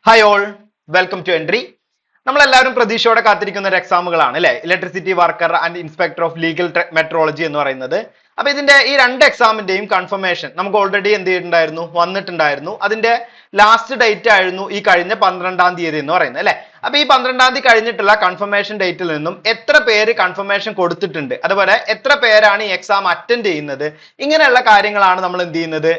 Hi all, welcome to Entri. നമ്മളെല്ലാവരും പ്രതീക്ഷയോടെ കാത്തിരിക്കുന്ന ഒരു എക്സാമുകളാണ് അല്ലെ, electricity worker and inspector of legal metrology എന്ന് പറയുന്നത്. അപ്പൊ ഇതിന്റെ ഈ രണ്ട് എക്സാമിന്റെയും കൺഫർമേഷൻ നമുക്ക് ഓൾറെഡി എന്ത് ചെയ്തിട്ടുണ്ടായിരുന്നു, വന്നിട്ടുണ്ടായിരുന്നു. അതിന്റെ ലാസ്റ്റ് ഡേറ്റ് ആയിരുന്നു ഈ കഴിഞ്ഞ 12-ാം തീയതി എന്ന് പറയുന്നത് അല്ലെ. അപ്പൊ ഈ 12-ാം തീയതി കഴിഞ്ഞിട്ടുള്ള കൺഫർമേഷൻ ഡേറ്റിൽ നിന്നും എത്ര പേര് കൺഫർമേഷൻ കൊടുത്തിട്ടുണ്ട്, അതുപോലെ എത്ര പേരാണ് ഈ എക്സാം അറ്റൻഡ് ചെയ്യുന്നത്, ഇങ്ങനെയുള്ള കാര്യങ്ങളാണ് നമ്മൾ എന്ത് ചെയ്യുന്നത്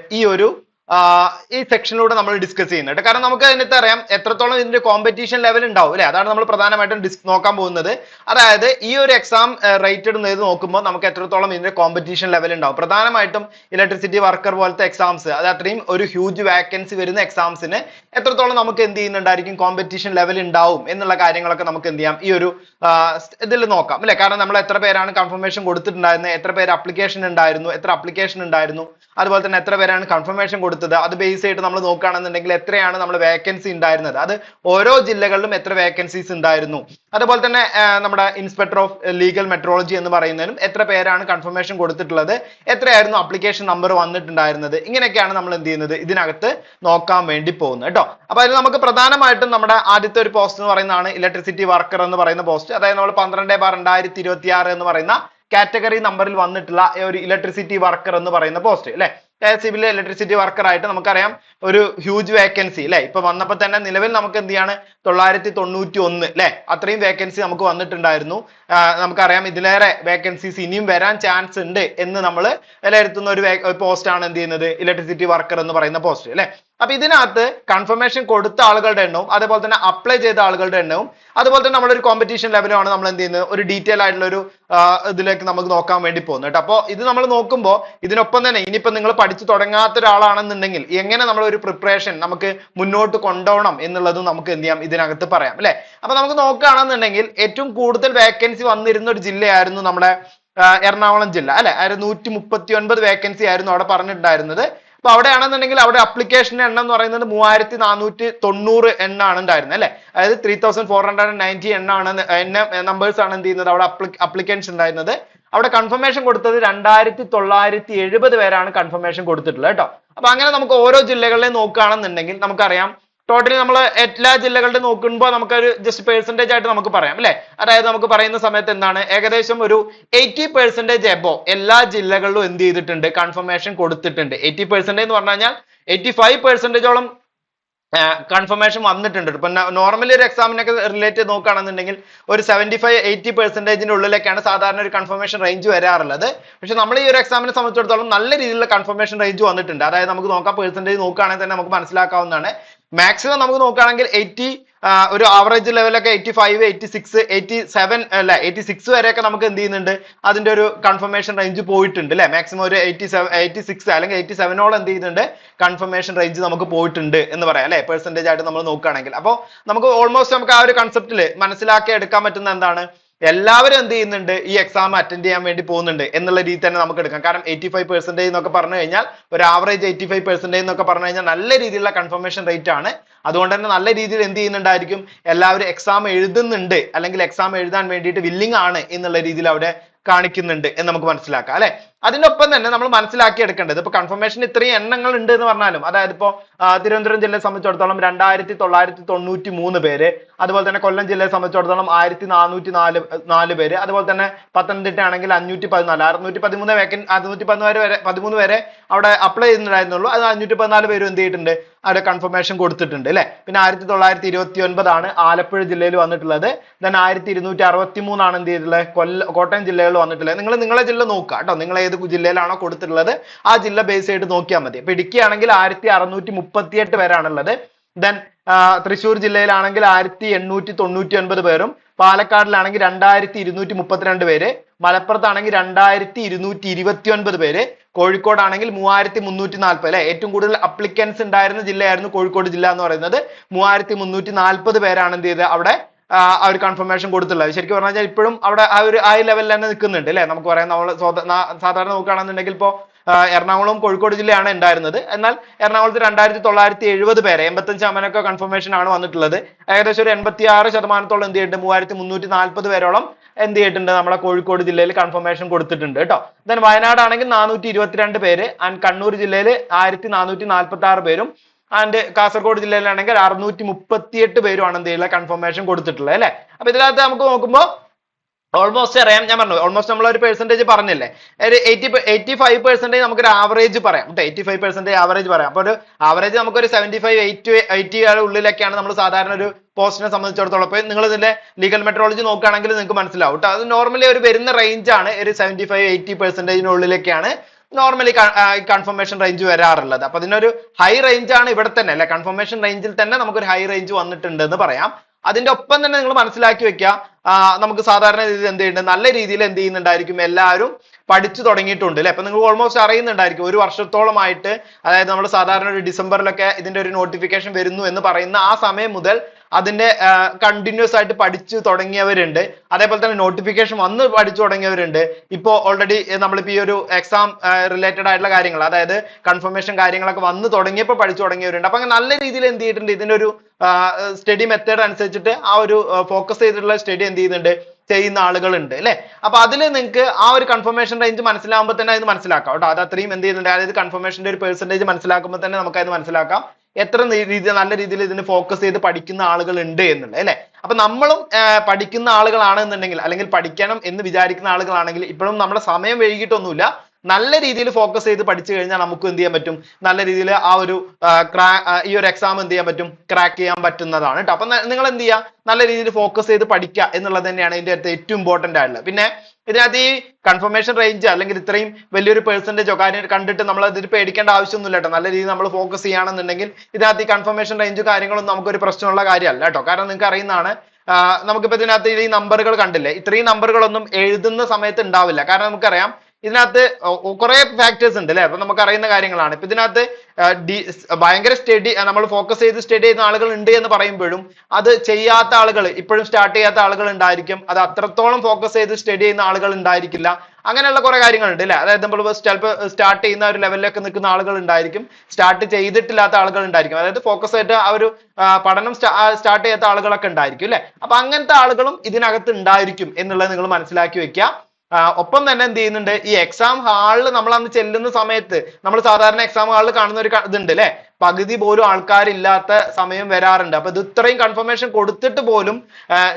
ഈ സെക്ഷനിലൂടെ നമ്മൾ ഡിസ്കസ് ചെയ്യുന്നത്. കാരണം നമുക്ക് അതിനകത്ത് അറിയാം എത്രത്തോളം ഇതിന്റെ കോമ്പറ്റീഷൻ ലെവൽ ഉണ്ടാവും അല്ലെ. അതാണ് നമ്മൾ പ്രധാനമായിട്ടും നോക്കാൻ പോകുന്നത്. അതായത് ഈ ഒരു എക്സാം റേറ്റഡ് നോക്കുമ്പോൾ നമുക്ക് എത്രത്തോളം ഇതിന്റെ കോമ്പറ്റീഷൻ ലെവൽ ഉണ്ടാവും. പ്രധാനമായിട്ടും ഇലക്ട്രിസിറ്റി വർക്കർ പോലത്തെ എക്സാംസ്, അത് അത്രയും ഒരു ഹ്യൂജ് വാക്കൻസി വരുന്ന എക്സാംസിന് എത്രത്തോളം നമുക്ക് എന്ത് ചെയ്യുന്നുണ്ടായിരിക്കും, കോമ്പറ്റീഷൻ ലെവൽ ഉണ്ടാവും എന്നുള്ള കാര്യങ്ങളൊക്കെ നമുക്ക് എന്ത് ചെയ്യാം, ഈ ഒരു ഇതിൽ നോക്കാം അല്ലെ. കാരണം നമ്മൾ എത്ര പേരാണ് കൺഫർമേഷൻ കൊടുത്തിട്ടുണ്ടായിരുന്നത്, എത്ര പേര് അപ്ലിക്കേഷൻ ഉണ്ടായിരുന്നു, എത്ര അപ്ലിക്കേഷൻ ഉണ്ടായിരുന്നു, അതുപോലെ തന്നെ എത്ര പേരാണ് കൺഫർമേഷൻ കൊടുത്തത്, അത് ബേസ് ചെയ്തിട്ട് നമ്മൾ നോക്കുകയാണെന്നുണ്ടെങ്കിൽ എത്രയാണ് നമ്മൾ വേക്കൻസി ഉണ്ടായിരുന്നത്, അത് ഓരോ ജില്ലകളിലും എത്ര വേക്കൻസീസ് ഉണ്ടായിരുന്നു, അതുപോലെ തന്നെ നമ്മുടെ ഇൻസ്പെക്ടർ ഓഫ് ലീഗൽ മെട്രോളജി എന്ന് പറയുന്നതിനും എത്ര പേരാണ് കൺഫർമേഷൻ കൊടുത്തിട്ടുള്ളത്, എത്രയായിരുന്നു അപ്ലിക്കേഷൻ നമ്പർ വന്നിട്ടുണ്ടായിരുന്നത്, ഇങ്ങനെയൊക്കെയാണ് നമ്മൾ എന്ത് ചെയ്യുന്നത് ഇതിനകത്ത് നോക്കാൻ വേണ്ടി പോകുന്നത് കേട്ടോ. അപ്പൊ അതിൽ നമുക്ക് പ്രധാനമായിട്ടും നമ്മുടെ ആദ്യത്തെ ഒരു പോസ്റ്റ് എന്ന് പറയുന്നതാണ് ഇലക്ട്രിസിറ്റി വർക്കർ എന്ന് പറയുന്ന പോസ്റ്റ്. അതായത് നമ്മൾ 12/2026 എന്ന് പറയുന്ന കാറ്റഗറി നമ്പറിൽ വന്നിട്ടുള്ള ഒരു ഇലക്ട്രിസിറ്റി വർക്കർ എന്ന് പറയുന്ന പോസ്റ്റ് അല്ലെ. സിവിൽ ഇലക്ട്രിസിറ്റി വർക്കർ ആയിട്ട് നമുക്കറിയാം ഒരു ഹ്യൂജ് വേക്കൻസി അല്ലെ. ഇപ്പൊ വന്നപ്പോ തന്നെ നിലവിൽ നമുക്ക് എന്ത് ചെയ്യാണ്, 991 അല്ലെ, അത്രയും വേക്കൻസി നമുക്ക് വന്നിട്ടുണ്ടായിരുന്നു. നമുക്കറിയാം ഇതിലേറെ വേക്കൻസീസ് ഇനിയും വരാൻ ചാൻസ് ഉണ്ട് എന്ന് നമ്മൾ വിലയിരുത്തുന്ന ഒരു പോസ്റ്റ് ആണ് എന്ത് ചെയ്യുന്നത്, ഇലക്ട്രിസിറ്റി വർക്കർ എന്ന് പറയുന്ന പോസ്റ്റ് അല്ലെ. അപ്പൊ ഇതിനകത്ത് കൺഫർമേഷൻ കൊടുത്ത ആളുകളുടെ എണ്ണവും അതുപോലെ തന്നെ അപ്ലൈ ചെയ്ത ആളുകളുടെ എണ്ണവും അതുപോലെ തന്നെ നമ്മളൊരു കോമ്പറ്റീഷൻ ലെവലുമാണ് നമ്മൾ എന്ത് ചെയ്യുന്നത്, ഒരു ഡീറ്റെയിൽ ആയിട്ടുള്ള ഒരു ഇതിലേക്ക് നമുക്ക് നോക്കാൻ വേണ്ടി പോകുന്നത് കേട്ടോ. അപ്പോൾ ഇത് നമ്മൾ നോക്കുമ്പോൾ ഇതിനൊപ്പം തന്നെ ഇനിയിപ്പോ നിങ്ങൾ പഠിച്ചു തുടങ്ങാത്ത ഒരാളാണെന്നുണ്ടെങ്കിൽ എങ്ങനെ നമ്മൾ ഒരു പ്രിപ്പറേഷൻ നമുക്ക് മുന്നോട്ട് കൊണ്ടുപോകണം എന്നുള്ളതും നമുക്ക് എന്ത് ചെയ്യാം ഇതിനകത്ത് പറയാം അല്ലെ. അപ്പൊ നമുക്ക് നോക്കുകയാണെന്നുണ്ടെങ്കിൽ ഏറ്റവും കൂടുതൽ വേക്കൻസി വന്നിരുന്ന ഒരു ജില്ലയായിരുന്നു നമ്മുടെ എറണാകുളം ജില്ല അല്ലെ. 139 വേക്കൻസി ആയിരുന്നു അവിടെ പറഞ്ഞിട്ടുണ്ടായിരുന്നത്. അപ്പൊ അവിടെയാണെന്നുണ്ടെങ്കിൽ അവിടെ അപ്ലിക്കേഷൻ എണ്ണം എന്ന് പറയുന്നത് 3490 എണ്ണാണ് ഉണ്ടായിരുന്നത് അല്ലെ. അതായത് 3490 നമ്പേഴ്സ് ആണ് എന്ത് ചെയ്യുന്നത് അവിടെ അപ്ലിക്കൻസ് ഉണ്ടായിരുന്നത്. അവിടെ കൺഫർമേഷൻ കൊടുത്തത് 2970 പേരാണ് കൺഫർമേഷൻ കൊടുത്തിട്ടുള്ളത് കേട്ടോ. അപ്പൊ അങ്ങനെ നമുക്ക് ഓരോ ജില്ലകളിലെ നോക്കുകയാണെന്നുണ്ടെങ്കിൽ നമുക്കറിയാം ടോട്ടലി നമ്മൾ എല്ലാ ജില്ലകളുടെ നോക്കുമ്പോൾ നമുക്കൊരു ജസ്റ്റ് പെർസെന്റേജ് ആയിട്ട് നമുക്ക് പറയാം അല്ലെ. അതായത് നമുക്ക് പറയുന്ന സമയത്ത് എന്താണ്, ഏകദേശം ഒരു 80% എബോ എല്ലാ ജില്ലകളിലും എന്ത് ചെയ്തിട്ടുണ്ട്, കൺഫർമേഷൻ കൊടുത്തിട്ടുണ്ട്. 80% എന്ന് പറഞ്ഞു കഴിഞ്ഞാൽ 85%ഓളം കൺഫർമേഷൻ വന്നിട്ടുണ്ട്. ഇപ്പൊ നോർമലി ഒരു എക്സാമിനൊക്കെ റിലേറ്റ് ചെയ്ത് നോക്കുകയാണെന്നുണ്ടെങ്കിൽ ഒരു 75-80% ഉള്ളിലേക്കാണ് സാധാരണ ഒരു കൺഫർമേഷൻ റേഞ്ച് വരാറുള്ളത്. പക്ഷെ നമ്മൾ ഈ ഒരു എക്സാമിനെ സംബന്ധിച്ചിടത്തോളം നല്ല രീതിയിലുള്ള കൺഫർമേഷൻ റേഞ്ച് വന്നിട്ടുണ്ട്. അതായത് നമുക്ക് നോക്കാം, പെർസെന്റേജ് നോക്കുകയാണെങ്കിൽ തന്നെ നമുക്ക് മനസ്സിലാക്കാവുന്നതാണ്. മാക്സിമം നമുക്ക് നോക്കുകയാണെങ്കിൽ 80, ഒരു ആവറേജ് ലെവലൊക്കെ 85, 86, 87 അല്ല 86 വരെയൊക്കെ നമുക്ക് എന്ത് ചെയ്യുന്നുണ്ട്, അതിന്റെ ഒരു കൺഫർമേഷൻ റേഞ്ച് പോയിട്ടുണ്ട് അല്ലെ. മാക്സിമം ഒരു 86 അല്ലെങ്കിൽ 87ഓളം എന്ത് ചെയ്യുന്നുണ്ട്, കൺഫർമേഷൻ റേഞ്ച് നമുക്ക് പോയിട്ടുണ്ട് എന്ന് പറയാം അല്ലെ, പെർസെന്റേജ് ആയിട്ട് നമ്മൾ നോക്കുകയാണെങ്കിൽ. അപ്പോൾ നമുക്ക് ഓൾമോസ്റ്റ് നമുക്ക് ആ ഒരു കൺസെപ്റ്റിൽ മനസ്സിലാക്കി എടുക്കാൻ പറ്റുന്ന എന്താണ്, എല്ലാവരും എന്ത് ചെയ്യുന്നുണ്ട്, ഈ എക്സാം അറ്റൻഡ് ചെയ്യാൻ വേണ്ടി പോകുന്നുണ്ട് എന്നുള്ള രീതി തന്നെ നമുക്ക് എടുക്കാം. കാരണം 85% എന്നൊക്കെ പറഞ്ഞു കഴിഞ്ഞാൽ, ഒരു ആവറേജ് 85% എന്നൊക്കെ പറഞ്ഞു കഴിഞ്ഞാൽ നല്ല രീതിയിലുള്ള കൺഫർമേഷൻ റേറ്റ് ആണ്. അതുകൊണ്ട് തന്നെ നല്ല രീതിയിൽ എന്ത് ചെയ്യുന്നുണ്ടായിരിക്കും, എല്ലാവരും എക്സാം എഴുതുന്നുണ്ട് അല്ലെങ്കിൽ എക്സാം എഴുതാൻ വേണ്ടിയിട്ട് വില്ലിംഗ് ആണ് എന്നുള്ള രീതിയിൽ അവിടെ കാണിക്കുന്നുണ്ട് എന്ന് നമുക്ക് മനസ്സിലാക്കാം അല്ലെ. അതിനൊപ്പം തന്നെ നമ്മൾ മനസ്സിലാക്കി എടുക്കേണ്ടത്, ഇപ്പൊ കൺഫർമേഷൻ ഇത്രയും എണ്ണങ്ങൾ ഉണ്ട് എന്ന് പറഞ്ഞാലും, അതായത് ഇപ്പോ തിരുവനന്തപുരം ജില്ലയെ സംബന്ധിച്ചിടത്തോളം 2993 പേര്, അതുപോലെ തന്നെ കൊല്ലം ജില്ലയെ സംബന്ധിച്ചിടത്തോളം 1404 പേര്, അതുപോലെ തന്നെ പത്തനംതിട്ട ആണെങ്കിൽ 514, 613 വരെ അവിടെ അപ്ലൈ ചെയ്യുന്നുണ്ടായിരുന്നുള്ളൂ. അത് 514 പേരും എന്ത് ചെയ്തിട്ടുണ്ട്, അവിടെ കൺഫർമേഷൻ കൊടുത്തിട്ടുണ്ട് അല്ലെ. പിന്നെ 1929 ആണ് ആലപ്പുഴ ജില്ലയിൽ വന്നിട്ടുള്ളത്. then 1263 ആണ് എന്ത് ചെയ്തിട്ടുള്ളത്, കോട്ടയം ജില്ലകളിൽ വന്നിട്ടുള്ളത്. നിങ്ങൾ നിങ്ങളെ ജില്ല നോക്കുക കേട്ടോ, നിങ്ങൾ ഏത് ജില്ലയിലാണോ കൊടുത്തിട്ടുള്ളത് ആ ജില്ല ബേസ് ചെയ്ത് നോക്കിയാൽ മതി. ഇപ്പൊ ഇടുക്കിയാണെങ്കിൽ 1638 പേരാണുള്ളത്. then തൃശ്ശൂർ ജില്ലയിലാണെങ്കിൽ 1899 പേരും, പാലക്കാടിലാണെങ്കിൽ 2232 പേര്, മലപ്പുറത്താണെങ്കിൽ 2229 പേര്, കോഴിക്കോടാണെങ്കിൽ 3340 അല്ലെ. ഏറ്റവും കൂടുതൽ അപ്ലിക്കൻസ് ഉണ്ടായിരുന്ന ജില്ലയായിരുന്നു കോഴിക്കോട് ജില്ല എന്ന് പറയുന്നത്. 3340 പേരാണ് എന്ത് ചെയ്തത് അവിടെ ആ ഒരു കൺഫർമേഷൻ കൊടുത്തുള്ളത്. ശരിക്കും പറഞ്ഞു കഴിഞ്ഞാൽ ഇപ്പോഴും അവിടെ ആ ലെവലിൽ തന്നെ നിൽക്കുന്നുണ്ട് അല്ലെ. നമുക്ക് പറയാം, നമ്മൾ സാധാരണ നോക്കുകയാണെന്നുണ്ടെങ്കിൽ ഇപ്പോ എറണാകുളം കോഴിക്കോട് ജില്ലയാണ് ഉണ്ടായിരുന്നത്. എന്നാൽ എറണാകുളത്ത് 2970 പേരെ 85% കൺഫർമേഷൻ ആണ് വന്നിട്ടുള്ളത്. ഏകദേശം ഒരു 86% എന്ത് ചെയ്തിട്ടുണ്ട്, 3340 പേരോളം എന്ത് ചെയ്തിട്ടുണ്ട് നമ്മുടെ കോഴിക്കോട് ജില്ലയിൽ കൺഫർമേഷൻ കൊടുത്തിട്ടുണ്ട് കേട്ടോ. then വയനാട് ആണെങ്കിൽ 422 പേര്, ആൻഡ് കണ്ണൂർ ജില്ലയിൽ 1446 പേരും, ആൻഡ് കാസർഗോഡ് ജില്ലയിലാണെങ്കിൽ 638 പേരുമാണ് എന്ത് ചെയ്യുക കൺഫർമേഷൻ കൊടുത്തിട്ടുള്ളത് അല്ലെ. അപ്പൊ ഇതിനകത്ത് നമുക്ക് നോക്കുമ്പോൾ ഓൾമോസ്റ്റ് അറിയാം, ഞാൻ പറഞ്ഞു ഓൾമോസ്റ്റ് നമ്മൾ ഒരു പെർസെന്റേജ് പറഞ്ഞില്ലേ, ഒരു 85% നമുക്കൊരു ആവറേജ് പറയാം കേട്ടോ, 85% ആവറേജ് പറയാം. അപ്പൊ ഒരു ആവറേജ് നമുക്കൊരു 75-80 ഉള്ളിലൊക്കെയാണ് നമ്മൾ സാധാരണ ഒരു പോസ്റ്റിനെ സംബന്ധിച്ചിടത്തോളം. അപ്പൊ നിങ്ങൾ ഇതിന്റെ ലീഗൽ മെട്രോളജി നോക്കുകയാണെങ്കിൽ നിങ്ങൾക്ക് മനസ്സിലാവും കേട്ടോ. അത് നോർമലി ഒരു വരുന്ന റേഞ്ച് ആണ്, ഒരു 75-80%-നുള്ളിലൊക്കെയാണ് നോർമലി കൺഫർമേഷൻ റേഞ്ച് വരാറുള്ളത്. അപ്പൊ അതിനൊരു ഹൈ റേഞ്ച് ആണ് ഇവിടെ തന്നെ അല്ലെ, കൺഫർമേഷൻ റേഞ്ചിൽ തന്നെ നമുക്കൊരു ഹൈ റേഞ്ച് വന്നിട്ടുണ്ട് എന്ന് പറയാം. അതിന്റെ ഒപ്പം തന്നെ നിങ്ങൾ മനസ്സിലാക്കി വെക്കുക, നമുക്ക് സാധാരണ രീതിയിൽ എന്ത് ചെയ്യുന്നുണ്ട്, നല്ല രീതിയിൽ എന്ത് ചെയ്യുന്നുണ്ടായിരിക്കും, എല്ലാവരും പഠിച്ചു തുടങ്ങിയിട്ടുണ്ട് അല്ലെ. അപ്പൊ നിങ്ങൾ ഓൾമോസ്റ്റ് അറിയുന്നുണ്ടായിരിക്കും ഒരു വർഷത്തോളമായിട്ട്, അതായത് നമ്മൾ സാധാരണ ഒരു ഡിസംബറിലൊക്കെ ഇതിന്റെ ഒരു നോട്ടിഫിക്കേഷൻ വരുന്നു എന്ന് പറയുന്ന ആ സമയം മുതൽ അതിന്റെ കണ്ടിന്യൂസ് ആയിട്ട് പഠിച്ചു തുടങ്ങിയവരുണ്ട്. അതേപോലെ തന്നെ നോട്ടിഫിക്കേഷൻ വന്ന് പഠിച്ചു തുടങ്ങിയവരുണ്ട്. ഇപ്പോ ഓൾറെഡി നമ്മളിപ്പോ ഈ ഒരു എക്സാം റിലേറ്റഡ് ആയിട്ടുള്ള കാര്യങ്ങൾ, അതായത് കൺഫർമേഷൻ കാര്യങ്ങളൊക്കെ വന്ന് തുടങ്ങിയപ്പോൾ പഠിച്ചു തുടങ്ങിയവരുണ്ട്. അപ്പൊ അങ്ങനെ നല്ല രീതിയിൽ എന്ത് ചെയ്തിട്ടുണ്ട്, ഇതിന്റെ ഒരു സ്റ്റഡി മെത്തേഡ് അനുസരിച്ചിട്ട് ആ ഒരു ഫോക്കസ് ചെയ്തിട്ടുള്ള സ്റ്റഡി എന്ത് ചെയ്യുന്നുണ്ട്, ചെയ്യുന്ന ആളുകളുണ്ട് അല്ലെ. അപ്പൊ അതിൽ നിങ്ങൾക്ക് ആ ഒരു കൺഫർമേഷൻ റേഞ്ച് മനസ്സിലാകുമ്പോൾ തന്നെ അത് മനസ്സിലാക്കാം കേട്ടോ. അത് അത്രയും എന്ത് ചെയ്യുന്നുണ്ട്, അതായത് കൺഫർമേഷന്റെ ഒരു പെർസെന്റേജ് മനസ്സിലാക്കുമ്പോൾ തന്നെ നമുക്ക് അത് മനസ്സിലാക്കാം എത്ര നല്ല രീതിയിൽ ഇതിന് ഫോക്കസ് ചെയ്ത് പഠിക്കുന്ന ആളുകൾ ഉണ്ട് എന്നുള്ളത് അല്ലെ. അപ്പൊ നമ്മളും പഠിക്കുന്ന ആളുകളാണെന്നുണ്ടെങ്കിൽ, അല്ലെങ്കിൽ പഠിക്കണം എന്ന് വിചാരിക്കുന്ന ആളുകളാണെങ്കിൽ, ഇപ്പോഴും നമ്മുടെ സമയം വൈകിട്ടൊന്നുമില്ല, നല്ല രീതിയിൽ ഫോക്കസ് ചെയ്ത് പഠിച്ചു കഴിഞ്ഞാൽ നമുക്ക് എന്ത് ചെയ്യാൻ പറ്റും, നല്ല രീതിയിൽ ആ ഒരു ഈ ഒരു എക്സാം എന്ത് ചെയ്യാൻ പറ്റും, ക്രാക്ക് ചെയ്യാൻ പറ്റുന്നതാണ് കേട്ടോ. അപ്പൊ നിങ്ങൾ എന്ത് ചെയ്യുക, നല്ല രീതിയിൽ ഫോക്കസ് ചെയ്ത് പഠിക്കുക എന്നുള്ളത് തന്നെയാണ് ഇതിന്റെ അടുത്ത് ഏറ്റവും ഇമ്പോർട്ടന്റ് ആയിട്ടുള്ളത്. പിന്നെ ഇതിനകത്ത് ഈ കൺഫർമേഷൻ റേഞ്ച് അല്ലെങ്കിൽ ഇത്രയും വലിയൊരു പെർസെന്റേജോ കാര്യം കണ്ടിട്ട് നമ്മൾ അതിൽ പേടിക്കേണ്ട ആവശ്യമൊന്നുമില്ല കേട്ടോ. നല്ല രീതിയിൽ നമ്മൾ ഫോക്കസ് ചെയ്യുകയാണെന്നുണ്ടെങ്കിൽ ഇതിനകത്ത് ഈ കൺഫർമേഷൻ റേഞ്ച് കാര്യങ്ങളൊന്നും നമുക്കൊരു പ്രശ്നമുള്ള കാര്യമല്ല കേട്ടോ. കാരണം നിങ്ങൾക്ക് അറിയുന്നതാണ്, നമുക്കിപ്പോ ഇതിനകത്ത് ഈ നമ്പറുകൾ കണ്ടില്ലേ, ഇത്രയും നമ്പറുകളൊന്നും എഴുതുന്ന സമയത്ത് ഉണ്ടാവില്ല. കാരണം നമുക്കറിയാം ഇതിനകത്ത് കുറെ ഫാക്ടേഴ്സ് ഉണ്ട് അല്ലെ. അപ്പൊ നമുക്ക് അറിയുന്ന കാര്യങ്ങളാണ്. ഇപ്പൊ ഇതിനകത്ത് ഭയങ്കര സ്റ്റഡി, നമ്മൾ ഫോക്കസ് ചെയ്ത് സ്റ്റഡി ചെയ്യുന്ന ആളുകൾ ഉണ്ട് എന്ന് പറയുമ്പോഴും അത് ചെയ്യാത്ത ആളുകൾ, ഇപ്പോഴും സ്റ്റാർട്ട് ചെയ്യാത്ത ആളുകൾ ഉണ്ടായിരിക്കും. അത് അത്രത്തോളം ഫോക്കസ് ചെയ്ത് സ്റ്റഡി ചെയ്യുന്ന ആളുകൾ ഉണ്ടായിരിക്കില്ല. അങ്ങനെയുള്ള കുറെ കാര്യങ്ങളുണ്ട് അല്ലെ. അതായത് നമ്മൾ ചിലപ്പോൾ സ്റ്റാർട്ട് ചെയ്യുന്ന ഒരു ലെവലിലൊക്കെ നിൽക്കുന്ന ആളുകൾ ഉണ്ടായിരിക്കും, സ്റ്റാർട്ട് ചെയ്തിട്ടില്ലാത്ത ആളുകൾ ഉണ്ടായിരിക്കും. അതായത് ഫോക്കസ് ആയിട്ട് ആ ഒരു പഠനം സ്റ്റാർട്ട് ചെയ്യാത്ത ആളുകളൊക്കെ ഉണ്ടായിരിക്കും അല്ലെ. അപ്പൊ അങ്ങനത്തെ ആളുകളും ഇതിനകത്ത് ഉണ്ടായിരിക്കും എന്നുള്ളത് നിങ്ങൾ മനസ്സിലാക്കി വെക്കുക. ഒപ്പം തന്നെ എന്ത് ചെയ്യുന്നുണ്ട്, ഈ എക്സാം ഹാളിൽ നമ്മൾ അന്ന് ചെല്ലുന്ന സമയത്ത് നമ്മൾ സാധാരണ എക്സാം ഹാളിൽ കാണുന്ന ഒരു ഇതുണ്ട് അല്ലെ, പകുതി പോലും ആൾക്കാരില്ലാത്ത സമയം വരാറുണ്ട്. അപ്പൊ ഇത് ഇത്രയും കൺഫർമേഷൻ കൊടുത്തിട്ട് പോലും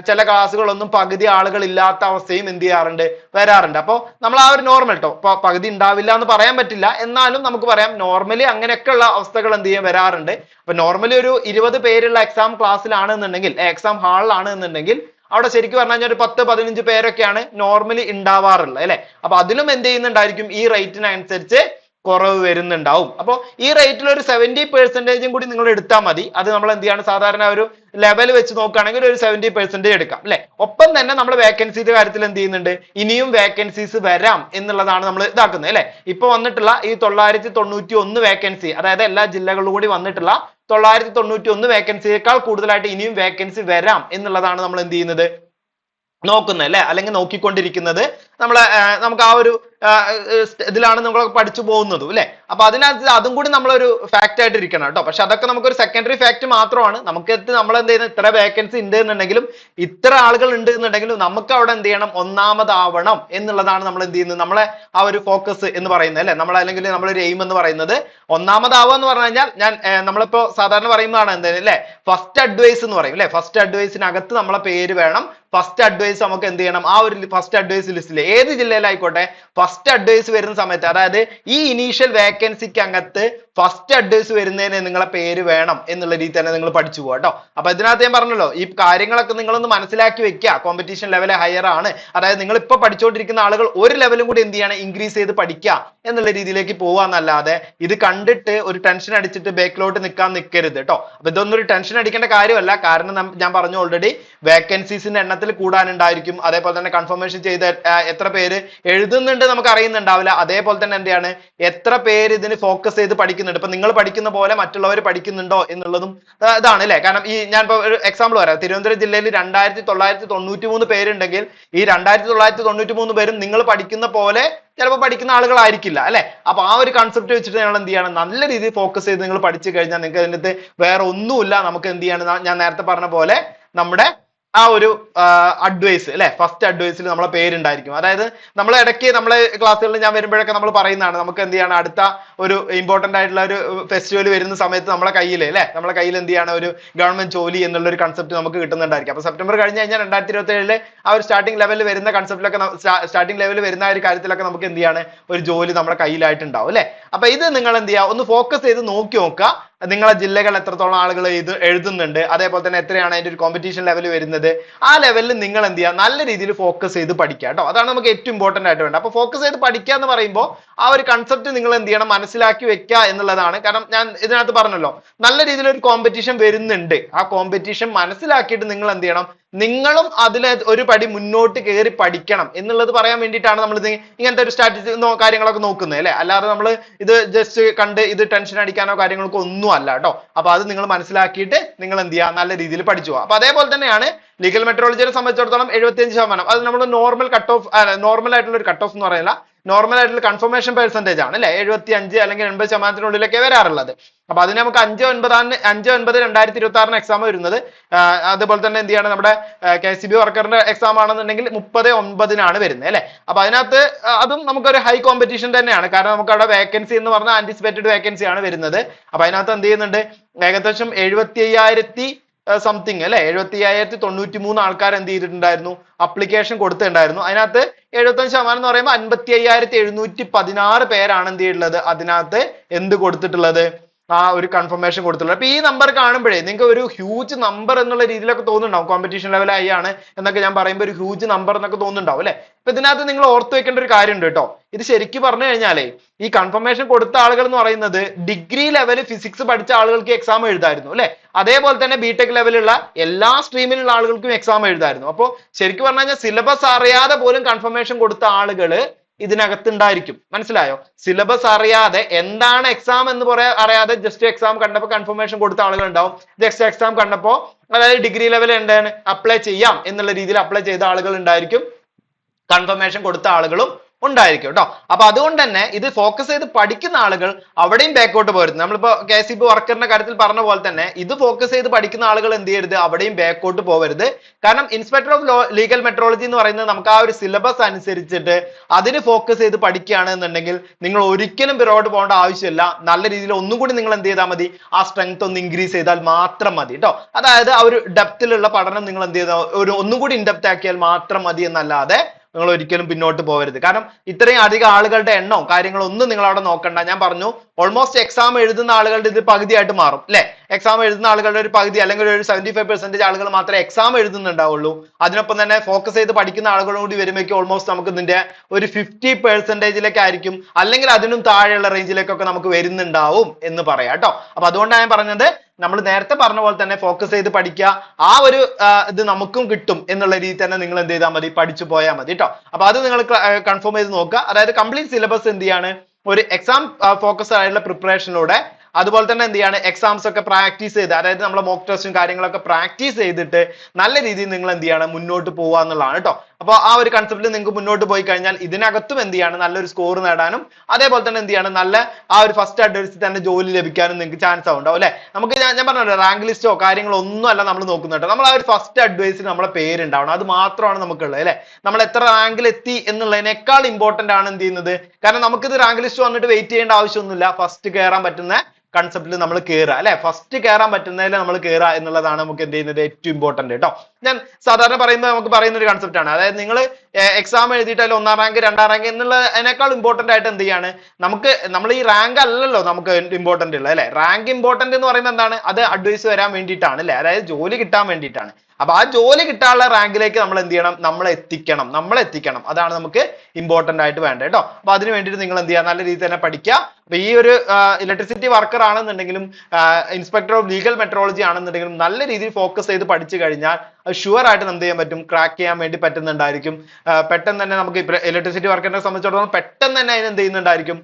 ചില ക്ലാസ്സുകളൊന്നും പകുതി ആളുകൾ ഇല്ലാത്ത അവസ്ഥയും എന്ത് ചെയ്യാറുണ്ട്, വരാറുണ്ട്. അപ്പോൾ നമ്മൾ ആ ഒരു നോർമൽ കേട്ടോ, പകുതി ഉണ്ടാവില്ല എന്ന് പറയാൻ പറ്റില്ല, എന്നാലും നമുക്ക് പറയാം നോർമലി അങ്ങനെയൊക്കെയുള്ള അവസ്ഥകൾ എന്ത് ചെയ്യാൻ വരാറുണ്ട്. അപ്പൊ നോർമലി ഒരു 20 പേരുള്ള എക്സാം ക്ലാസ്സിലാണെന്നുണ്ടെങ്കിൽ, എക്സാം ഹാളിലാണ് എന്നുണ്ടെങ്കിൽ, അവിടെ ശരിക്കും പറഞ്ഞു കഴിഞ്ഞാൽ ഒരു 10-15 പേരൊക്കെയാണ് നോർമലി ഉണ്ടാവാറുള്ളത് അല്ലെ. അപ്പൊ അതിലും എന്ത് ചെയ്യുന്നുണ്ടായിരിക്കും, ഈ റേറ്റിനനുസരിച്ച് കുറവ് വരുന്നുണ്ടാവും. അപ്പോൾ ഈ റേറ്റിൽ ഒരു 70% കൂടി നിങ്ങൾ എടുത്താൽ മതി. അത് നമ്മൾ എന്ത് ചെയ്യാണ്, സാധാരണ ഒരു ലെവൽ വെച്ച് നോക്കുകയാണെങ്കിൽ ഒരു 70% എടുക്കാം അല്ലെ. ഒപ്പം തന്നെ നമ്മൾ വേക്കൻസിയുടെ കാര്യത്തിൽ എന്ത് ചെയ്യുന്നുണ്ട്, ഇനിയും വേക്കൻസീസ് വരാം എന്നുള്ളതാണ് നമ്മൾ ഇതാക്കുന്നത് അല്ലെ. ഇപ്പൊ വന്നിട്ടുള്ള ഈ 991 വേക്കൻസി, അതായത് എല്ലാ ജില്ലകളിലും കൂടി വന്നിട്ടുള്ള 991 വേക്കൻസിയേക്കാൾ കൂടുതലായിട്ട് ഇനിയും വേക്കൻസി വരാം എന്നുള്ളതാണ് നമ്മൾ എന്ത് ചെയ്യുന്നത്, നോക്കുന്നത് അല്ലെ, അല്ലെങ്കിൽ നോക്കിക്കൊണ്ടിരിക്കുന്നത്. നമുക്ക് ആ ഒരു ഇതിലാണ് നമ്മൾ പഠിച്ചു പോകുന്നതും അല്ലെ. അപ്പൊ അതിനകത്ത് അതും കൂടി നമ്മളൊരു ഫാക്ട് ആയിട്ട് ഇരിക്കണം കേട്ടോ. പക്ഷെ അതൊക്കെ നമുക്കൊരു സെക്കൻഡറി ഫാക്ട് മാത്രമാണ്. നമുക്ക് നമ്മൾ എന്ത് ചെയ്യുന്നത്, ഇത്ര വേക്കൻസി ഉണ്ട് എന്നുണ്ടെങ്കിലും, ഇത്ര ആളുകൾ ഉണ്ട് എന്നുണ്ടെങ്കിലും, നമുക്ക് അവിടെ എന്ത് ചെയ്യണം, ഒന്നാമതാവണം എന്നുള്ളതാണ് നമ്മൾ എന്ത് ചെയ്യുന്നത്, നമ്മളെ ആ ഒരു ഫോക്കസ് എന്ന് പറയുന്നത് അല്ലെ. നമ്മൾ അല്ലെങ്കിൽ നമ്മളൊരു എയിം എന്ന് പറയുന്നത് ഒന്നാമതാവുക എന്ന് പറഞ്ഞു കഴിഞ്ഞാൽ, നമ്മളിപ്പോ സാധാരണ പറയുന്നതാണ് എന്തായാലും അല്ലെ, ഫസ്റ്റ് അഡ്വൈസ് എന്ന് പറയും അല്ലെ. ഫസ്റ്റ് അഡ്വൈസിനകത്ത് നമ്മളെ പേര് വേണം. ഫസ്റ്റ് അഡ്വൈസ് നമുക്ക് എന്ത് ചെയ്യണം, ആ ഒരു ഫസ്റ്റ് അഡ്വൈസ് ലിസ്റ്റിൽ ഏത് ജില്ലയിലായിക്കോട്ടെ ഫസ്റ്റ് അഡ്വൈസ് വരുന്ന സമയത്ത്, അതായത് ഈ ഇനീഷ്യൽ വേക്കൻസിക്ക് അകത്ത് ഫസ്റ്റ് അഡ്വൈസ് വരുന്നതിന് നിങ്ങളെ പേര് വേണം എന്നുള്ള രീതി തന്നെ നിങ്ങൾ പഠിച്ചു പോകാം കേട്ടോ. അപ്പൊ ഇതിനകത്ത് ഞാൻ പറഞ്ഞല്ലോ, ഈ കാര്യങ്ങളൊക്കെ നിങ്ങളൊന്ന് മനസ്സിലാക്കി വെക്കുക. കോമ്പറ്റീഷൻ ലെവൽ ഹയർ ആണ്, അതായത് നിങ്ങൾ ഇപ്പൊ പഠിച്ചുകൊണ്ടിരിക്കുന്ന ആളുകൾ ഒരു ലെവലും കൂടി എന്ത് ചെയ്യണം, ഇൻക്രീസ് ചെയ്ത് പഠിക്കുക എന്നുള്ള രീതിയിലേക്ക് പോവാന്നല്ലാതെ ഇത് കണ്ടിട്ട് ഒരു ടെൻഷൻ അടിച്ചിട്ട് ബാക്കിലോട്ട് നിൽക്കാൻ നിൽക്കരുത് കേട്ടോ. അപ്പൊ ഇതൊന്നും ഒരു ടെൻഷൻ അടിക്കേണ്ട കാര്യമല്ല. കാരണം ഞാൻ പറഞ്ഞു ഓൾറെഡി, വേക്കൻസീസിന്റെ എണ്ണത്തിൽ കൂടാനുണ്ടായിരിക്കും. അതേപോലെ തന്നെ കൺഫർമേഷൻ ചെയ്ത് എത്ര പേര് എഴുതുന്നുണ്ട് നമുക്ക് അറിയുന്നുണ്ടാവില്ല. അതേപോലെ തന്നെ എന്താണ്, എത്ര പേര് ഇതിന് ഫോക്കസ് ചെയ്ത് പഠിക്കുന്നുണ്ട്. ഇപ്പൊ നിങ്ങൾ പഠിക്കുന്ന പോലെ മറ്റുള്ളവർ പഠിക്കുന്നുണ്ടോ എന്നുള്ളതും ഇതാണ് അല്ലെ. കാരണം ഈ ഞാൻ ഇപ്പൊ ഒരു എക്സാമ്പിൾ പറയാം, തിരുവനന്തപുരം ജില്ലയിൽ 2993 പേരുണ്ടെങ്കിൽ ഈ 2993 പേരും നിങ്ങൾ പഠിക്കുന്ന പോലെ ചിലപ്പോൾ പഠിക്കുന്ന ആളുകളായിരിക്കില്ല അല്ലെ. അപ്പൊ ആ ഒരു കൺസെപ്റ്റ് വെച്ചിട്ട് നിങ്ങൾ എന്ത് ചെയ്യണം, നല്ല രീതിയിൽ ഫോക്കസ് ചെയ്ത് നിങ്ങൾ പഠിച്ചു കഴിഞ്ഞാൽ നിങ്ങൾക്ക് അതിനകത്ത് വേറെ ഒന്നുമില്ല. നമുക്ക് എന്ത് ചെയ്യണം, ഞാൻ നേരത്തെ പറഞ്ഞ പോലെ നമ്മുടെ ആ ഒരു അഡ്വൈസ് അല്ലെ, ഫസ്റ്റ് അഡ്വൈസിൽ നമ്മളെ പേരുണ്ടായിരിക്കും. അതായത് നമ്മൾ ഇടയ്ക്ക് നമ്മളെ ക്ലാസ്സുകളിൽ ഞാൻ വരുമ്പോഴൊക്കെ നമ്മൾ പറയുന്നതാണ്, നമുക്ക് എന്ത് ചെയ്യണം, അടുത്ത ഒരു ഇമ്പോർട്ടന്റ് ആയിട്ടുള്ള ഒരു ഫെസ്റ്റിവൽ വരുന്ന സമയത്ത് നമ്മളെ കയ്യിൽ അല്ലെ, നമ്മളെ കയ്യിൽ എന്ത് ചെയ്യാണ്, ഒരു ഗവൺമെന്റ് ജോലി എന്നുള്ള ഒരു കൺസെപ്റ്റ് നമുക്ക് കിട്ടുന്നുണ്ടായിരിക്കും. അപ്പൊ സെപ്റ്റംബർ കഴിഞ്ഞ് കഴിഞ്ഞാൽ 2027 ആ ഒരു സ്റ്റാർട്ടിംഗ് ലെവലിൽ വരുന്ന കൺസെപ്റ്റിലൊക്കെ, സ്റ്റാർട്ടിംഗ് ലെവലിൽ വരുന്ന ഒരു കാര്യത്തിലൊക്കെ നമുക്ക് എന്ത് ചെയ്യാണ്, ഒരു ജോലി നമ്മുടെ കയ്യിലായിട്ടുണ്ടാവും അല്ലെ. അപ്പൊ ഇത് നിങ്ങൾ എന്ത് ചെയ്യുക, ഒന്ന് ഫോക്കസ് ചെയ്ത് നോക്കി നോക്കുക. നിങ്ങളെ ജില്ലകൾ എത്രത്തോളം ആളുകൾ ഇത് എഴുതുന്നുണ്ട്, അതേപോലെ തന്നെ എത്രയാണ് അതിന്റെ ഒരു കോമ്പറ്റീഷൻ ലെവൽ വരുന്നത്, ആ ലെവലിൽ നിങ്ങൾ എന്ത് ചെയ്യുക, നല്ല രീതിയിൽ ഫോക്കസ് ചെയ്ത് പഠിക്കുക കേട്ടോ. അതാണ് നമുക്ക് ഏറ്റവും ഇമ്പോർട്ടന്റ് ആയിട്ട് വേണ്ടത്. അപ്പൊ ഫോക്കസ് ചെയ്ത് പഠിക്കുക എന്ന് പറയുമ്പോൾ ആ ഒരു കൺസെപ്റ്റ് നിങ്ങൾ എന്ത് ചെയ്യണം, മനസ്സിലാക്കി വെക്കുക എന്നുള്ളതാണ്. കാരണം ഞാൻ ഇതിനകത്ത് പറഞ്ഞല്ലോ, നല്ല രീതിയിൽ ഒരു കോമ്പറ്റീഷൻ വരുന്നുണ്ട്, ആ കോമ്പറ്റീഷൻ മനസ്സിലാക്കിയിട്ട് നിങ്ങൾ എന്ത് ചെയ്യണം, നിങ്ങളും അതിൽ ഒരു പടി മുന്നോട്ട് കയറി പഠിക്കണം എന്നുള്ളത് പറയാൻ വേണ്ടിയിട്ടാണ് നമ്മൾ ഇങ്ങനത്തെ ഒരു സ്ട്രാറ്റജി കാര്യങ്ങളൊക്കെ നോക്കുന്നത് അല്ലെ. അല്ലാതെ നമ്മൾ ഇത് ജസ്റ്റ് കണ്ട് ഇത് ടെൻഷൻ അടിക്കാനോ കാര്യങ്ങൾക്കോ ഒന്നും അല്ല കേട്ടോ. അപ്പൊ അത് നിങ്ങൾ മനസ്സിലാക്കിയിട്ട് നിങ്ങൾ എന്ത് ചെയ്യുക, നല്ല രീതിയിൽ പഠിച്ചു പോവുക. അപ്പൊ അതേപോലെ തന്നെയാണ് ലീഗൽ മെട്രോളജിയെ സംബന്ധിച്ചിടത്തോളം 75%, അത് നമ്മൾ നോർമൽ കട്ട് ഓഫ്, നോർമൽ ആയിട്ടുള്ള ഒരു കട്ട് ഓഫ് എന്ന് പറയുന്നില്ല, നോർമൽ ആയിട്ടുള്ള കൺഫർമേഷൻ പെർസെന്റേജ് ആണ് അല്ലെ. 75 അല്ലെങ്കിൽ 80%-നുള്ളിലൊക്കെ വരാറുള്ളത്. അപ്പൊ അതിന് നമുക്ക് 5/9/2026 എക്സാം വരുന്നത്. അതുപോലെ തന്നെ എന്ത് ചെയ്യണം, നമ്മുടെ KCB വർക്കറിന്റെ എക്സാം ആണെന്നുണ്ടെങ്കിൽ 30/9 വരുന്നത് അല്ലെ. അപ്പൊ അതിനകത്ത് അതും നമുക്കൊരു ഹൈ കോമ്പറ്റീഷൻ തന്നെയാണ്. കാരണം നമുക്ക് അവിടെ വേക്കൻസി എന്ന് പറഞ്ഞാൽ ആന്റിസിപ്പേറ്റഡ് വേക്കൻസി ആണ് വരുന്നത്. അപ്പൊ അതിനകത്ത് എന്ത് ചെയ്യുന്നുണ്ട്, ഏകദേശം 75,000 സംതിങ് അല്ലെ, 75,093 ആൾക്കാർ എന്ത് ചെയ്തിട്ടുണ്ടായിരുന്നു, അപ്ലിക്കേഷൻ കൊടുത്തിട്ടുണ്ടായിരുന്നു. അതിനകത്ത് 75% എന്ന് പറയുമ്പോൾ 55,716 പേരാണ് എന്ത് ചെയ്തിട്ടുള്ളത്, അതിനകത്ത് എന്ത് കൊടുത്തിട്ടുള്ളത്, ആ ഒരു കൺഫർമേഷൻ കൊടുത്തുള്ളത്. അപ്പൊ ഈ നമ്പർ കാണുമ്പോഴേ നിങ്ങൾക്ക് ഒരു ഹ്യൂജ് നമ്പർ എന്നുള്ള രീതിയിലൊക്കെ തോന്നുന്നുണ്ടാവും, കോമ്പറ്റീഷൻ ലെവൽ ആയി ആണ് എന്നൊക്കെ ഞാൻ പറയുമ്പോൾ ഒരു ഹ്യൂജ് നമ്പർ എന്നൊക്കെ തോന്നുന്നുണ്ടാവും അല്ലെ. അപ്പൊ ഇതിനകത്ത് നിങ്ങൾ ഓർത്ത് വെക്കേണ്ട ഒരു കാര്യമുണ്ട് കേട്ടോ. ഇത് ശരിക്കും പറഞ്ഞു കഴിഞ്ഞാലേ, ഈ കൺഫർമേഷൻ കൊടുത്ത ആളുകൾ എന്ന് പറയുന്നത് ഡിഗ്രി ലെവൽ ഫിസിക്സ് പഠിച്ച ആളുകൾക്ക് എക്സാം എഴുതായിരുന്നു അല്ലെ. അതേപോലെ തന്നെ ബിടെക് ലെവലുള്ള എല്ലാ സ്ട്രീമിലുള്ള ആളുകൾക്കും എക്സാം എഴുതായിരുന്നു. അപ്പോൾ ശരിക്കും പറഞ്ഞു കഴിഞ്ഞാൽ സിലബസ് അറിയാതെ പോലും കൺഫർമേഷൻ കൊടുത്ത ആളുകള് ഇതിനകത്ത് ഉണ്ടായിരിക്കും. മനസ്സിലായോ? സിലബസ് അറിയാതെ എന്താണ് എക്സാം എന്ന് അറിയാതെ ജസ്റ്റ് എക്സാം കണ്ടപ്പോൾ കൺഫർമേഷൻ കൊടുത്ത ആളുകൾ ഉണ്ടാവും. ജസ്റ്റ് എക്സാം കണ്ടപ്പോൾ, അതായത് ഡിഗ്രി ലെവൽ എന്താണ് അപ്ലൈ ചെയ്യാം എന്നുള്ള രീതിയിൽ അപ്ലൈ ചെയ്ത ആളുകൾ ഉണ്ടായിരിക്കും, കൺഫർമേഷൻ കൊടുത്ത ആളുകളും ഉണ്ടായിരിക്കും കേട്ടോ. അപ്പൊ അതുകൊണ്ട് തന്നെ ഇത് ഫോക്കസ് ചെയ്ത് പഠിക്കുന്ന ആളുകൾ അവിടെയും ബാക്കോട്ട് പോരുത്. നമ്മളിപ്പോ KCB വർക്കറിന്റെ കാര്യത്തിൽ പറഞ്ഞ പോലെ തന്നെ ഇത് ഫോക്കസ് ചെയ്ത് പഠിക്കുന്ന ആളുകൾ എന്ത് ചെയ്യരുത്, അവിടെയും ബാക്കോട്ട് പോകരുത്. കാരണം ഇൻസ്പെക്ടർ ഓഫ് ലീഗൽ മെട്രോളജി എന്ന് പറയുന്നത് നമുക്ക് ആ ഒരു സിലബസ് അനുസരിച്ചിട്ട് അതിന് ഫോക്കസ് ചെയ്ത് പഠിക്കുകയാണ് എന്നുണ്ടെങ്കിൽ നിങ്ങൾ ഒരിക്കലും പിറകോട്ട് പോകേണ്ട ആവശ്യമില്ല. നല്ല രീതിയിൽ ഒന്നും കൂടി നിങ്ങൾ എന്ത് ചെയ്താൽ മതി, ആ സ്ട്രെങ്ത് ഒന്ന് ഇൻക്രീസ് ചെയ്താൽ മാത്രം മതി കേട്ടോ. അതായത് ആ ഒരു ഡെപ്തിലുള്ള പഠനം നിങ്ങൾ എന്ത് ചെയ്താൽ ഒന്നും കൂടി ഇൻഡെപ്ത് ആക്കിയാൽ മാത്രം മതി എന്നല്ലാതെ നിങ്ങൾ ഒരിക്കലും പിന്നോട്ട് പോകരുത്. കാരണം ഇത്രയും അധികം ആളുകളുടെ എണ്ണവും കാര്യങ്ങളൊന്നും നിങ്ങൾ അവിടെ നോക്കണ്ട. ഞാൻ പറഞ്ഞു ഓൾമോസ്റ്റ് എക്സാം എഴുതുന്ന ആളുകളുടെ ഇത് പകുതിയായിട്ട് മാറും അല്ലെ. എക്സാം എഴുതുന്ന ആളുകളുടെ ഒരു പകുതി അല്ലെങ്കിൽ ഒരു 75% ആളുകൾ മാത്രമേ എക്സാം എഴുതുന്നുണ്ടാവുള്ളൂ. അതിനൊപ്പം തന്നെ ഫോക്കസ് ചെയ്ത് പഠിക്കുന്ന ആളുകളും കൂടി വരുമ്പോഴേക്കും ഓൾമോസ്റ്റ് നമുക്ക് ഇതിന്റെ ഒരു 50%-ലേക്ക് ആയിരിക്കും, അല്ലെങ്കിൽ അതിനും താഴെയുള്ള റേഞ്ചിലേക്കൊക്കെ നമുക്ക് വരുന്നുണ്ടാവും എന്ന് പറയാം കേട്ടോ. അപ്പൊ അതുകൊണ്ടാണ് ഞാൻ പറഞ്ഞത്, നമ്മൾ നേരത്തെ പറഞ്ഞ പോലെ തന്നെ ഫോക്കസ് ചെയ്ത് പഠിക്കുക, ആ ഒരു ഇത് നമുക്കും കിട്ടും എന്നുള്ള രീതിയിൽ തന്നെ നിങ്ങൾ എന്ത് ചെയ്താൽ മതി, പഠിച്ചു പോയാൽ മതി കേട്ടോ. അപ്പൊ അത് നിങ്ങൾ കൺഫേം ചെയ്ത് നോക്കുക. അതായത് കംപ്ലീറ്റ് സിലബസ് എന്ത് ചെയ്യാണ്, ഒരു എക്സാം ഫോക്കസ് ആയിട്ടുള്ള പ്രിപ്പറേഷനിലൂടെ, അതുപോലെ തന്നെ എന്ത് ചെയ്യാണ്, എക്സാംസ് ഒക്കെ പ്രാക്ടീസ് ചെയ്ത്, അതായത് നമ്മളെ മോക്ക് ടെസ്റ്റും കാര്യങ്ങളൊക്കെ പ്രാക്ടീസ് ചെയ്തിട്ട് നല്ല രീതിയിൽ നിങ്ങൾ എന്ത് ചെയ്യണം, മുന്നോട്ട് പോവുക എന്നുള്ളതാണ് കേട്ടോ. അപ്പോൾ ആ ഒരു കൺസെപ്റ്റിൽ നിങ്ങൾക്ക് മുന്നോട്ട് പോയി കഴിഞ്ഞാൽ ഇതിനകത്തും എന്ത് ചെയ്യാണ്, നല്ലൊരു സ്കോർ നേടാനും അതേപോലെ തന്നെ എന്ത് ചെയ്യാണ്, നല്ല ആ ഒരു ഫസ്റ്റ് അഡ്വൈസിൽ തന്നെ ജോലി ലഭിക്കാനും നിങ്ങൾക്ക് ചാൻസ് ഉണ്ടാവും അല്ലെ. നമുക്ക് ഞാൻ പറഞ്ഞല്ലോ, റാങ്ക് ലിസ്റ്റോ കാര്യങ്ങളോ ഒന്നും അല്ല നമ്മൾ നോക്കുന്നത് കേട്ടോ. നമ്മൾ ആ ഒരു ഫസ്റ്റ് അഡ്വൈസിൽ നമ്മളെ പേരുണ്ടാവണം, അത് മാത്രമാണ് നമുക്കുള്ളത് അല്ലെ. നമ്മൾ എത്ര റാങ്കിൽ എത്തി എന്നുള്ളതിനേക്കാൾ ഇമ്പോർട്ടന്റ് ആണ് എന്ത് ചെയ്യുന്നത്. കാരണം നമുക്കിത് റാങ്ക് ലിസ്റ്റ് വന്നിട്ട് വെയിറ്റ് ചെയ്യേണ്ട ആവശ്യമൊന്നുമില്ല. ഫസ്റ്റ് കയറാൻ പറ്റുന്ന കൺസെപ്റ്റിൽ നമ്മൾ കയറുക അല്ലെ, ഫസ്റ്റ് കയറാൻ പറ്റുന്നതിൽ നമ്മൾ കയറുക എന്നുള്ളതാണ് നമുക്ക് എന്ത് ചെയ്യുന്നത് ഏറ്റവും ഇമ്പോർട്ടന്റ് കേട്ടോ. ഞാൻ സാധാരണ പറയുമ്പോൾ നമുക്ക് പറയുന്ന ഒരു കൺസെപ്റ്റ് ആണ്. അതായത് നിങ്ങൾ എക്സാം എഴുതിയിട്ട് അതിൽ 1ാം റാങ്ക് 2ാം റാങ്ക് എന്നുള്ളതിനേക്കാൾ ഇമ്പോർട്ടന്റ് ആയിട്ട് എന്ത് ചെയ്യാണ്, നമ്മൾ ഈ റാങ്ക് അല്ലല്ലോ നമുക്ക് ഇമ്പോർട്ടന്റ് ഉള്ളത് അല്ലെ. റാങ്ക് ഇമ്പോർട്ടന്റ് എന്ന് പറയുമ്പോൾ എന്താണ്, അത് അഡ്വൈസ് വരാൻ വേണ്ടിയിട്ടാണ് അല്ലെ, അതായത് ജോലി കിട്ടാൻ വേണ്ടിയിട്ടാണ്. അപ്പൊ ആ ജോലി കിട്ടാനുള്ള റാങ്കിലേക്ക് നമ്മൾ എന്ത് ചെയ്യണം, നമ്മളെ എത്തിക്കണം. അതാണ് നമുക്ക് ഇമ്പോർട്ടന്റ് ആയിട്ട് വേണ്ടത് കേട്ടോ. അപ്പൊ അതിന് വേണ്ടിയിട്ട് നിങ്ങൾ എന്ത് ചെയ്യുക, നല്ല രീതിയിൽ തന്നെ പഠിക്കുക. അപ്പൊ ഈ ഒരു ഇലക്ട്രിസിറ്റി വർക്കർ ആണെന്നുണ്ടെങ്കിലും ഇൻസ്പെക്ടർ ഓഫ് ലീഗൽ മെട്രോളജി ആണെന്നുണ്ടെങ്കിലും നല്ല രീതിയിൽ ഫോക്കസ് ചെയ്ത് പഠിച്ചു കഴിഞ്ഞാൽ ഷുവർ ആയിട്ട് എന്ത് ചെയ്യാൻ പറ്റും, ക്രാക്ക് ചെയ്യാൻ വേണ്ടി പറ്റുന്നുണ്ടായിരിക്കും. പെട്ടെന്ന് തന്നെ നമുക്ക് ഇലക്ട്രിസിറ്റി വർക്കറിനെ സംബന്ധിച്ചിടത്തോളം പെട്ടെന്ന് തന്നെ അതിന് എന്ത് ചെയ്യുന്നുണ്ടായിരിക്കും,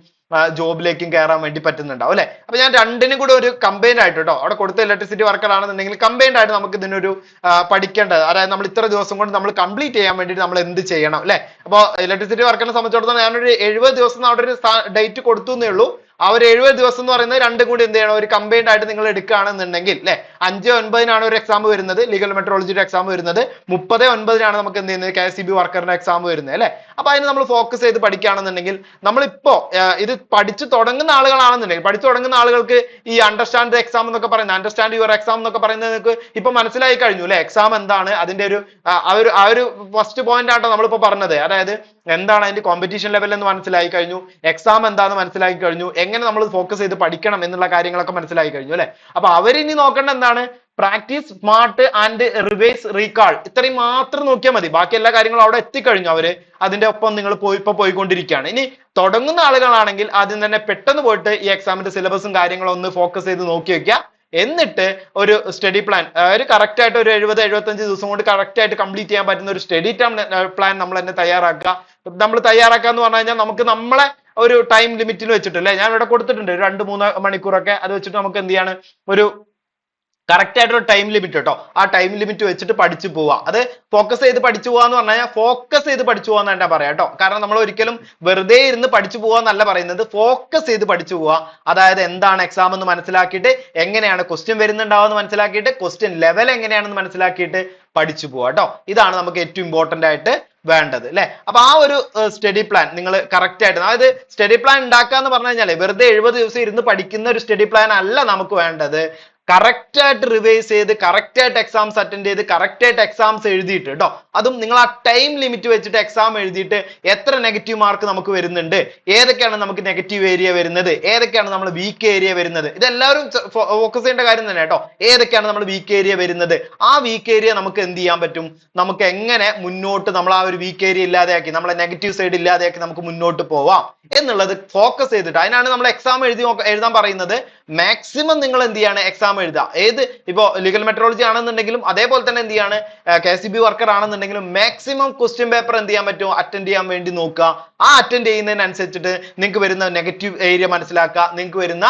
ജോബിലേക്കും കയറാൻ വേണ്ടി പറ്റുന്നുണ്ടാവും അല്ലെ. അപ്പൊ ഞാൻ രണ്ടിനും കൂടെ ഒരു കമ്പൈൻഡ് ആയിട്ട് കേട്ടോ, അവിടെ കൊടുത്ത ഇലക്ട്രിസിറ്റി വർക്കർ ആണെന്നുണ്ടെങ്കിൽ കമ്പൈൻഡ് ആയിട്ട് നമുക്ക് ഇതിനൊരു പഠിക്കേണ്ടത്, അതായത് നമ്മൾ ഇത്ര ദിവസം കൊണ്ട് നമ്മൾ കംപ്ലീറ്റ് ചെയ്യാൻ വേണ്ടി നമ്മൾ എന്ത് ചെയ്യണം അല്ലെ. അപ്പോൾ ഇലക്ട്രിസിറ്റി വർക്കറിനെ സംബന്ധിച്ചിടത്തോളം ഞാനൊരു 70 ദിവസം അവിടെ ഒരു ഡേറ്റ് കൊടുത്തു എന്നേ ഉള്ളൂ. ആ ഒരു 70 ദിവസം എന്ന് പറയുന്നത് രണ്ടും കൂടി എന്ത് ചെയ്യണം, ഒരു കമ്പൈൻഡ് ആയിട്ട് നിങ്ങൾ എടുക്കുകയാണെന്നുണ്ടെങ്കിൽ അല്ലെ 5/9 ഒരു എക്സാം വരുന്നത്, ലീഗൽ മെട്രോളജിയുടെ എക്സാം വരുന്നത്, 30/9 നമുക്ക് എന്ത് ചെയ്യുന്നത് KSEB വർക്കറിന്റെ എക്സാം വരുന്നത് അല്ലെ. അപ്പൊ അതിന് നമ്മൾ ഫോക്കസ് ചെയ്ത് പഠിക്കുകയാണെന്നുണ്ടെങ്കിൽ നമ്മളിപ്പോ ഇത് പഠിച്ചു തുടങ്ങുന്ന ആളുകളാണെന്നുണ്ടെങ്കിൽ, പഠിച്ചു തുടങ്ങുന്ന ആളുകൾക്ക് ഈ അണ്ടർസ്റ്റാൻഡ് എക്സാം എന്നൊക്കെ പറയുന്നത്, അണ്ടർസ്റ്റാൻഡ് യുവർ എക്സാം എന്നൊക്കെ പറയുന്നത് നിങ്ങൾക്ക് ഇപ്പൊ മനസ്സിലായി കഴിഞ്ഞു അല്ലെ. എക്സാം എന്താണ്, അതിന്റെ ഒരു ആ ഒരു ഫസ്റ്റ് പോയിന്റ് ആട്ടോ നമ്മളിപ്പോ പറഞ്ഞത്. അതായത് എന്താണ് അതിന്റെ കോമ്പറ്റീഷൻ ലെവൽ എന്ന് മനസ്സിലായി കഴിഞ്ഞു, എക്സാം എന്താണെന്ന് മനസ്സിലാക്കി കഴിഞ്ഞു, എങ്ങനെ നമ്മൾ ഫോക്കസ് ചെയ്ത് പഠിക്കണം എന്നുള്ള കാര്യങ്ങളൊക്കെ മനസ്സിലായി കഴിഞ്ഞു അല്ലെ. അപ്പൊ അവരിനി നോക്കേണ്ട എന്താണ്, practice, smart and revise, recall, ഇത്രയും മാത്രം നോക്കിയാൽ മതി. ബാക്കി എല്ലാ കാര്യങ്ങളും അവിടെ എത്തിക്കഴിഞ്ഞു അവര്. അതിന്റെ ഒപ്പം നിങ്ങൾ ഇപ്പൊ പോയിക്കൊണ്ടിരിക്കുകയാണ്. ഇനി തുടങ്ങുന്ന ആളുകളാണെങ്കിൽ ആദ്യം തന്നെ പെട്ടെന്ന് പോയിട്ട് ഈ എക്സാമിന്റെ സിലബസും കാര്യങ്ങളും ഒന്ന് ഫോക്കസ് ചെയ്ത് നോക്കി വെക്കുക. എന്നിട്ട് ഒരു സ്റ്റഡി പ്ലാൻ, ഒരു കറക്റ്റ് ആയിട്ട് ഒരു 70-75 ദിവസം കൊണ്ട് കറക്റ്റ് ആയിട്ട് കംപ്ലീറ്റ് ചെയ്യാൻ പറ്റുന്ന ഒരു സ്റ്റഡി പ്ലാൻ നമ്മൾ തന്നെ തയ്യാറാക്കുക. നമ്മൾ തയ്യാറാക്കുക എന്ന് പറഞ്ഞു കഴിഞ്ഞാൽ നമുക്ക് നമ്മളെ ഒരു ടൈം ലിമിറ്റിൽ വെച്ചിട്ട് അല്ലെ, ഞാൻ ഇവിടെ കൊടുത്തിട്ടുണ്ട് 2-3 മണിക്കൂറൊക്കെ. അത് വെച്ചിട്ട് നമുക്ക് എന്ത് ചെയ്യാണ്, ഒരു കറക്റ്റ് ആയിട്ടൊരു ടൈം ലിമിറ്റ് കേട്ടോ, ആ ടൈം ലിമിറ്റ് വെച്ചിട്ട് പഠിച്ചു പോവാ. അത് ഫോക്കസ് ചെയ്ത് പഠിച്ചു പോവാന്ന് പറഞ്ഞു കഴിഞ്ഞാൽ ഫോക്കസ് ചെയ്ത് പഠിച്ചു പോവാന്ന് തന്നെ പറയാം കേട്ടോ. കാരണം നമ്മൾ ഒരിക്കലും വെറുതെ ഇരുന്ന് പഠിച്ചു പോവാന്നല്ല പറയുന്നത്, ഫോക്കസ് ചെയ്ത് പഠിച്ചു പോവാ. അതായത് എന്താണ് എക്സാം എന്ന് മനസ്സിലാക്കിയിട്ട്, എങ്ങനെയാണ് ക്വസ്റ്റ്യൻ വരുന്നുണ്ടാവുമെന്ന് മനസ്സിലാക്കിയിട്ട്, ക്വസ്റ്റ്യൻ ലെവൽ എങ്ങനെയാണെന്ന് മനസ്സിലാക്കിയിട്ട് പഠിച്ചു പോവാ കേട്ടോ. ഇതാണ് നമുക്ക് ഏറ്റവും ഇമ്പോർട്ടന്റ് ആയിട്ട് വേണ്ടത് അല്ലെ. അപ്പൊ ആ ഒരു സ്റ്റഡി പ്ലാൻ നിങ്ങൾ കറക്റ്റ് ആയിട്ട്, അതായത് സ്റ്റഡി പ്ലാൻ ഉണ്ടാക്കുക എന്ന് പറഞ്ഞു കഴിഞ്ഞാൽ വെറുതെ 70 ദിവസം ഇരുന്ന് പഠിക്കുന്ന ഒരു സ്റ്റഡി പ്ലാൻ അല്ല നമുക്ക് വേണ്ടത്. കറക്റ്റ് ആയിട്ട് റിവൈസ് ചെയ്ത്, കറക്റ്റ് ആയിട്ട് എക്സാംസ് അറ്റൻഡ് ചെയ്ത്, കറക്റ്റ് ആയിട്ട് എക്സാംസ് എഴുതിയിട്ട് കേട്ടോ. അതും നിങ്ങൾ ആ ടൈം ലിമിറ്റ് വെച്ചിട്ട് എക്സാം എഴുതിയിട്ട് എത്ര നെഗറ്റീവ് മാർക്ക് നമുക്ക് വരുന്നുണ്ട്, ഏതൊക്കെയാണ് നമുക്ക് നെഗറ്റീവ് ഏരിയ വരുന്നത്, ഏതൊക്കെയാണ് നമ്മൾ വീക്ക് ഏരിയ വരുന്നത്, ഇതെല്ലാവരും ഫോക്കസ് ചെയ്യേണ്ട കാര്യം തന്നെ കേട്ടോ. ഏതൊക്കെയാണ് നമ്മൾ വീക്ക് ഏരിയ വരുന്നത്, ആ വീക്ക് ഏരിയ നമുക്ക് എന്ത് ചെയ്യാൻ പറ്റും, നമുക്ക് എങ്ങനെ മുന്നോട്ട് നമ്മൾ ആ ഒരു വീക്ക് ഏരിയ ഇല്ലാതെയാക്കി, നമ്മളെ നെഗറ്റീവ് സൈഡ് ഇല്ലാതെയാക്കി നമുക്ക് മുന്നോട്ട് പോവാം എന്നുള്ളത് ഫോക്കസ് ചെയ്തിട്ട്, അതിനാണ് നമ്മൾ എക്സാം എഴുതാൻ പറയുന്നത്. മാക്സിമം നിങ്ങൾ എന്ത് ചെയ്യാണ്, എക്സാം എഴുതുക. ഏത് ഇപ്പോ ലീഗൽ മെട്രോളജി ആണെന്നുണ്ടെങ്കിലും അതേപോലെ തന്നെ എന്ത് ചെയ്യാണ്, KSEB വർക്കർ ആണെന്നുണ്ടെങ്കിലും മാക്സിമം ക്വസ്റ്റ്യൻ പേപ്പർ എന്ത് ചെയ്യാൻ പറ്റുമോ അറ്റൻഡ് ചെയ്യാൻ വേണ്ടി നോക്കുക. ആ അറ്റൻഡ് ചെയ്യുന്നതിനനുസരിച്ചിട്ട് നിങ്ങൾക്ക് വരുന്ന നെഗറ്റീവ് ഏരിയ മനസ്സിലാക്കുക, നിങ്ങൾക്ക് വരുന്ന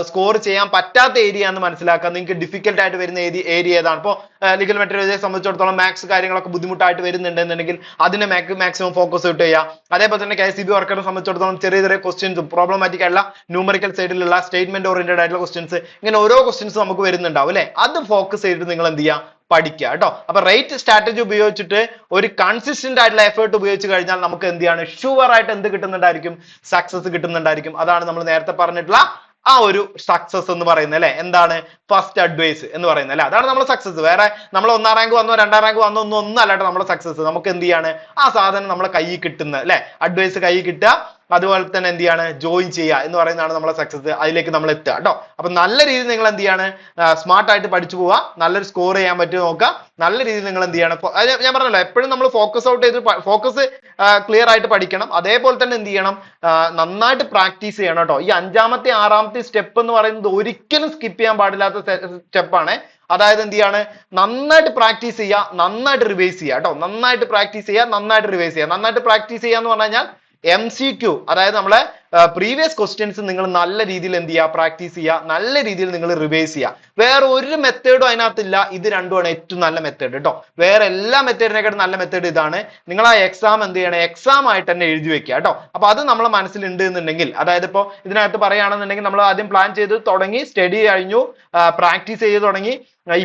സ്കോർ ചെയ്യാൻ പറ്റാത്ത ഏരിയ എന്ന് മനസ്സിലാക്കുക, നിങ്ങൾക്ക് ഡിഫിക്കൽട്ട് ആയിട്ട് വരുന്ന ഏരിയ ഏതാണ്. ഇപ്പോൾ ലീഗൽ മെറ്റീരിയലിനെ സംബന്ധിച്ചിടത്തോളം മാത്സ് കാര്യങ്ങളൊക്കെ ബുദ്ധിമുട്ടായിട്ട് വരുന്നുണ്ടെന്നുണ്ടെങ്കിൽ അതിനെ മാക്സിമം ഫോക്കസ് ഔട്ട് ചെയ്യുക. അതേപോലെ തന്നെ KSEB വർക്കറിനെ സംബന്ധിച്ചിടത്തോളം ചെറിയ ചെറിയ ക്വസ്റ്റ്യൻസും പ്രോബ്ലമാറ്റിക് ആയിട്ടുള്ള ന്യൂമറിക്കൽ സൈഡിലുള്ള സ്റ്റേറ്റ്മെന്റ് ഓറിയന്റഡ് ആയിട്ടുള്ള ക്വസ്റ്റ്യൻസ്, ഇങ്ങനെ ഓരോ ക്വസ്റ്റ്യൻസ് നമുക്ക് വരുന്നുണ്ടാവും അല്ലെ. അത് ഫോക്കസ് ചെയ്തിട്ട് നിങ്ങൾ എന്ത് ചെയ്യുക, പഠിക്കുക കേട്ടോ. അപ്പൊ റൈറ്റ് സ്ട്രാറ്റജി ഉപയോഗിച്ചിട്ട് ഒരു കൺസിസ്റ്റന്റ് ആയിട്ടുള്ള എഫേർട്ട് ഉപയോഗിച്ച് കഴിഞ്ഞാൽ നമുക്ക് എന്ത് ചെയ്യാണ്, ഷുവർ ആയിട്ട് എന്ത് കിട്ടുന്നുണ്ടായിരിക്കും, സക്സസ് കിട്ടുന്നുണ്ടായിരിക്കും. അതാണ് നമ്മൾ നേരത്തെ പറഞ്ഞിട്ടുള്ള ആ ഒരു സക്സസ് എന്ന് പറയുന്നത് അല്ലെ. എന്താണ്, ഫസ്റ്റ് അഡ്വൈസ് എന്ന് പറയുന്നത് അല്ലെ. അതാണ് നമ്മുടെ സക്സസ്. വേറെ നമ്മൾ 1-ാം റാങ്ക് വന്നോ 2-ാം റാങ്ക് വന്നോ ഒന്നും അല്ലാട്ടോ നമ്മുടെ സക്സസ്. നമുക്ക് എന്ത് ചെയ്യാണ്, ആ സാധനം നമ്മളെ കയ്യിൽ കിട്ടുന്നത് അല്ലെ, അഡ്വൈസ് കയ്യിൽ കിട്ടുക, അതുപോലെ തന്നെ എന്ത് ചെയ്യാണ്, ജോയിൻ ചെയ്യുക എന്ന് പറയുന്നതാണ് നമ്മളെ സക്സസ്. അതിലേക്ക് നമ്മൾ എത്തുക കേട്ടോ. അപ്പൊ നല്ല രീതിയിൽ നിങ്ങൾ എന്ത് ചെയ്യാണ്, സ്മാർട്ട് ആയിട്ട് പഠിച്ചു പോവുക, നല്ലൊരു സ്കോർ ചെയ്യാൻ പറ്റുമോ നോക്കുക. നല്ല രീതിയിൽ നിങ്ങൾ എന്ത് ചെയ്യണം, ഞാൻ പറഞ്ഞല്ലോ എപ്പോഴും നമ്മൾ ഫോക്കസ് ഔട്ട് ചെയ്ത് ഫോക്കസ് ക്ലിയർ ആയിട്ട് പഠിക്കണം. അതേപോലെ തന്നെ എന്ത് ചെയ്യണം, നന്നായിട്ട് പ്രാക്ടീസ് ചെയ്യണം കേട്ടോ. ഈ 5-ാമത്തെ 6-ാമത്തെ സ്റ്റെപ്പ് എന്ന് പറയുന്നത് ഒരിക്കലും സ്കിപ്പ് ചെയ്യാൻ പാടില്ലാത്ത സ്റ്റെപ്പാണ്. അതായത് എന്ത് ചെയ്യാണ്, നന്നായിട്ട് പ്രാക്ടീസ് ചെയ്യുക, നന്നായിട്ട് റിവൈസ് ചെയ്യുക കേട്ടോ. നന്നായിട്ട് പ്രാക്ടീസ് ചെയ്യുക, നന്നായിട്ട് റിവൈസ് ചെയ്യുക. നന്നായിട്ട് പ്രാക്ടീസ് ചെയ്യുക എന്ന് പറഞ്ഞു കഴിഞ്ഞാൽ MCQ, അതായത് നമ്മളെ പ്രീവിയസ് ക്വസ്റ്റ്യൻസ് നിങ്ങൾ നല്ല രീതിയിൽ എന്ത് ചെയ്യുക, പ്രാക്ടീസ് ചെയ്യുക, നല്ല രീതിയിൽ നിങ്ങൾ റിവൈസ് ചെയ്യുക. വേറെ ഒരു മെത്തേഡും അതിനകത്തില്ല, ഇത് രണ്ടുമാണ് ഏറ്റവും നല്ല മെത്തേഡ് കേട്ടോ. വേറെ എല്ലാ മെത്തേഡിനെക്കാട്ടും നല്ല മെത്തേഡ് ഇതാണ്. നിങ്ങൾ ആ എക്സാം എന്ത് ചെയ്യണം, എക്സാം ആയിട്ട് തന്നെ എഴുതി വെക്കുക കേട്ടോ. അപ്പൊ അത് നമ്മളെ മനസ്സിലുണ്ട് എന്നുണ്ടെങ്കിൽ, അതായത് ഇപ്പോൾ ഇതിനകത്ത് പറയുകയാണെന്നുണ്ടെങ്കിൽ നമ്മൾ ആദ്യം പ്ലാൻ ചെയ്ത് തുടങ്ങി, സ്റ്റഡി കഴിഞ്ഞു, പ്രാക്ടീസ് ചെയ്ത് തുടങ്ങി,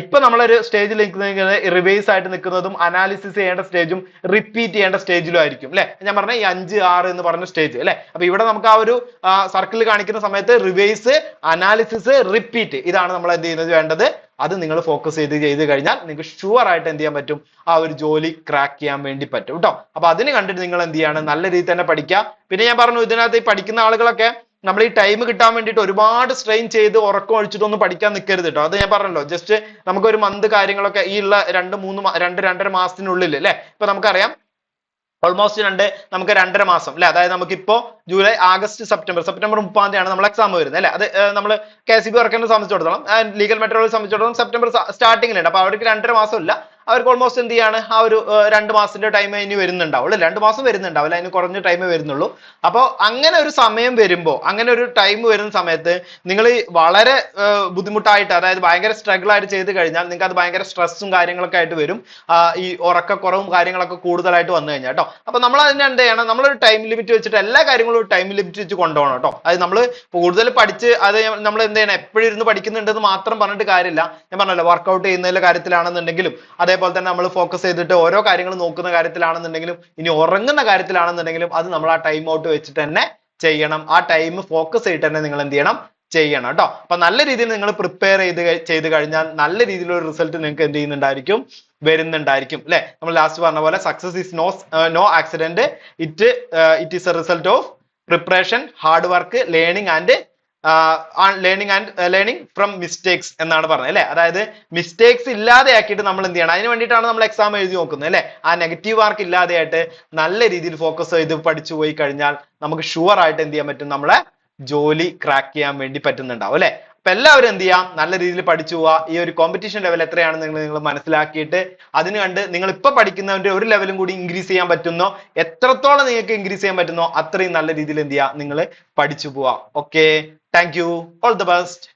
ഇപ്പൊ നമ്മളൊരു സ്റ്റേജിൽ നിൽക്കുന്നത് റിവൈസ് ആയിട്ട് നിൽക്കുന്നതും അനാലിസിസ് ചെയ്യേണ്ട സ്റ്റേജും റിപ്പീറ്റ് ചെയ്യേണ്ട സ്റ്റേജിലും ആയിരിക്കും അല്ലെ. ഞാൻ പറഞ്ഞ ഈ 5-6 എന്ന് പറഞ്ഞ സ്റ്റേജ് അല്ലെ. അപ്പൊ ഇവിടെ നമുക്ക് ആ ഒരു സർക്കിൾ കാണിക്കുന്ന സമയത്ത് റിവൈസ്, അനാലിസിസ്, റിപ്പീറ്റ്, ഇതാണ് നമ്മൾ എന്ത് ചെയ്യുന്നത് വേണ്ടത്. അത് നിങ്ങൾ ഫോക്കസ് ചെയ്ത് കഴിഞ്ഞാൽ നിങ്ങൾക്ക് ഷുവർ ആയിട്ട് എന്ത് ചെയ്യാൻ പറ്റും, ആ ഒരു ജോലി ക്രാക്ക് ചെയ്യാൻ വേണ്ടി പറ്റും കേട്ടോ. അപ്പൊ അതിന് കണ്ടിട്ട് നിങ്ങൾ എന്ത് ചെയ്യാണ്, നല്ല രീതിയിൽ തന്നെ പഠിക്കുക. പിന്നെ ഞാൻ പറഞ്ഞു, ഇതിനകത്ത് ഈ പഠിക്കുന്ന ആളുകളൊക്കെ നമ്മൾ ഈ ടൈം കിട്ടാൻ വേണ്ടിയിട്ട് ഒരുപാട് സ്ട്രെയിൻ ചെയ്ത് ഉറക്കം ഒഴിച്ചിട്ടൊന്നും പഠിക്കാൻ നിൽക്കരുത് കേട്ടോ. അത് ഞാൻ പറഞ്ഞല്ലോ, ജസ്റ്റ് നമുക്കൊരു മന്ത് കാര്യങ്ങളൊക്കെ ഈ ഉള്ള 2-3 മാസത്തിനുള്ളിൽ അല്ലെ. ഇപ്പൊ നമുക്കറിയാം ഓൾമോസ്റ്റ് നമുക്ക് 2.5 മാസം അല്ലെ. അതായത് നമുക്കിപ്പോ ജൂലൈ, ആഗസ്റ്റ്, സെപ്റ്റംബർ 30-ാം തീയതിയാണ് നമ്മൾ എക്സാം വരുന്നത് അല്ലെ. അത് നമ്മൾ KSEB വർക്കറിനെ സംബന്ധിച്ചിടത്തോളം, ലീഗൽ മെട്രോളജിയെ സംബന്ധിച്ചിടത്തോളം സെപ്റ്റംബർ സ്റ്റാർട്ടിങ്ങിലുണ്ട്. അപ്പൊ അവർക്ക് 2.5 മാസം ഇല്ല, അവർക്ക് ഓൾമോസ്റ്റ് എന്ത് ചെയ്യാണ് ആ ഒരു 2 മാസത്തിന്റെ ടൈം ഇനി വരുന്നുണ്ടാവുള്ളൂ, 2 മാസം വരുന്നുണ്ടാവില്ല, അതിന് കുറഞ്ഞ ടൈമേ വരുന്നുള്ളൂ. അപ്പോൾ അങ്ങനെ ഒരു സമയം വരുമ്പോൾ, അങ്ങനെ ഒരു ടൈം വരുന്ന സമയത്ത് നിങ്ങൾ വളരെ ബുദ്ധിമുട്ടായിട്ട്, അതായത് ഭയങ്കര സ്ട്രഗിൾ ആയിട്ട് ചെയ്ത് കഴിഞ്ഞാൽ നിങ്ങൾക്ക് അത് ഭയങ്കര സ്ട്രെസ്സും കാര്യങ്ങളൊക്കെ ആയിട്ട് വരും. ഈ ഉറക്കക്കുറവും കാര്യങ്ങളൊക്കെ കൂടുതലായിട്ട് വന്നു കഴിഞ്ഞാൽ കേട്ടോ. അപ്പൊ നമ്മൾ അതിന് എന്ത് ചെയ്യണം, നമ്മളൊരു ടൈം ലിമിറ്റ് വെച്ചിട്ട് എല്ലാ കാര്യങ്ങളും ടൈം ലിമിറ്റ് വെച്ച് കൊണ്ടുപോകണം കേട്ടോ. അത് നമ്മൾ കൂടുതൽ പഠിച്ച് അത് നമ്മൾ എന്ത് ചെയ്യണം, എപ്പോഴും ഇരുന്ന് പഠിക്കുന്നുണ്ടെന്ന് മാത്രം പറഞ്ഞിട്ട് കാര്യമില്ല. ഞാൻ പറഞ്ഞല്ലോ, വർക്കൗട്ട് ചെയ്യുന്നതിന്റെ കാര്യത്തിലാണെന്നുണ്ടെങ്കിലും, അതേപോലെ തന്നെ നമ്മൾ ഫോക്കസ് ചെയ്തിട്ട് ഓരോ കാര്യങ്ങൾ നോക്കുന്ന കാര്യത്തിലാണെന്നുണ്ടെങ്കിലും, ഇനി ഉറങ്ങുന്ന കാര്യത്തിലാണെന്നുണ്ടെങ്കിലും, അത് നമ്മൾ ആ ടൈം ഔട്ട് വെച്ചിട്ട് തന്നെ ചെയ്യണം. ആ ടൈം ഫോക്കസ് ചെയ്തിട്ട് തന്നെ നിങ്ങൾ എന്ത് ചെയ്യണം, ചെയ്യണം കേട്ടോ. അപ്പൊ നല്ല രീതിയിൽ നിങ്ങൾ പ്രിപ്പയർ ചെയ്ത് കഴിഞ്ഞാൽ നല്ല രീതിയിലുള്ള റിസൾട്ട് നിങ്ങൾക്ക് എന്ത് ചെയ്യുന്നുണ്ടായിരിക്കും, വരുന്നുണ്ടായിരിക്കും അല്ലെ. നമ്മൾ ലാസ്റ്റ് പറഞ്ഞ പോലെ success is no accident, it is a result of preparation, hard work, learning from mistakes എന്നാണ് പറഞ്ഞത് അല്ലെ. അതായത് മിസ്റ്റേക്സ് ഇല്ലാതെ ആക്കിയിട്ട് നമ്മൾ എന്ത് ചെയ്യണം, അതിന് വേണ്ടിയിട്ടാണ് നമ്മൾ എക്സാം എഴുതി നോക്കുന്നത് അല്ലെ. ആ നെഗറ്റീവ് മാർക്ക് ഇല്ലാതെയായിട്ട് നല്ല രീതിയിൽ ഫോക്കസ് ചെയ്ത് പഠിച്ചു പോയി കഴിഞ്ഞാൽ നമുക്ക് ഷുവർ ആയിട്ട് എന്ത് ചെയ്യാൻ പറ്റും, നമ്മളെ ജോലി ക്രാക്ക് ചെയ്യാൻ വേണ്ടി പറ്റുന്നുണ്ടാവും അല്ലെ. അപ്പൊ എല്ലാവരും എന്ത് ചെയ്യാം, നല്ല രീതിയിൽ പഠിച്ചു പോവുക. ഈ ഒരു കോമ്പറ്റീഷൻ ലെവൽ എത്രയാണെന്ന് നിങ്ങൾ മനസ്സിലാക്കിയിട്ട് അതിന് കണ്ട് നിങ്ങൾ ഇപ്പൊ പഠിക്കുന്നവന്റെ ഒരു ലെവലും കൂടി ഇൻക്രീസ് ചെയ്യാൻ പറ്റുന്നോ, എത്രത്തോളം നിങ്ങൾക്ക് ഇൻക്രീസ് ചെയ്യാൻ പറ്റുന്നോ അത്രയും നല്ല രീതിയിൽ എന്ത് ചെയ്യുക, നിങ്ങൾ പഠിച്ചു പോവുക. Okay, thank you, all the best.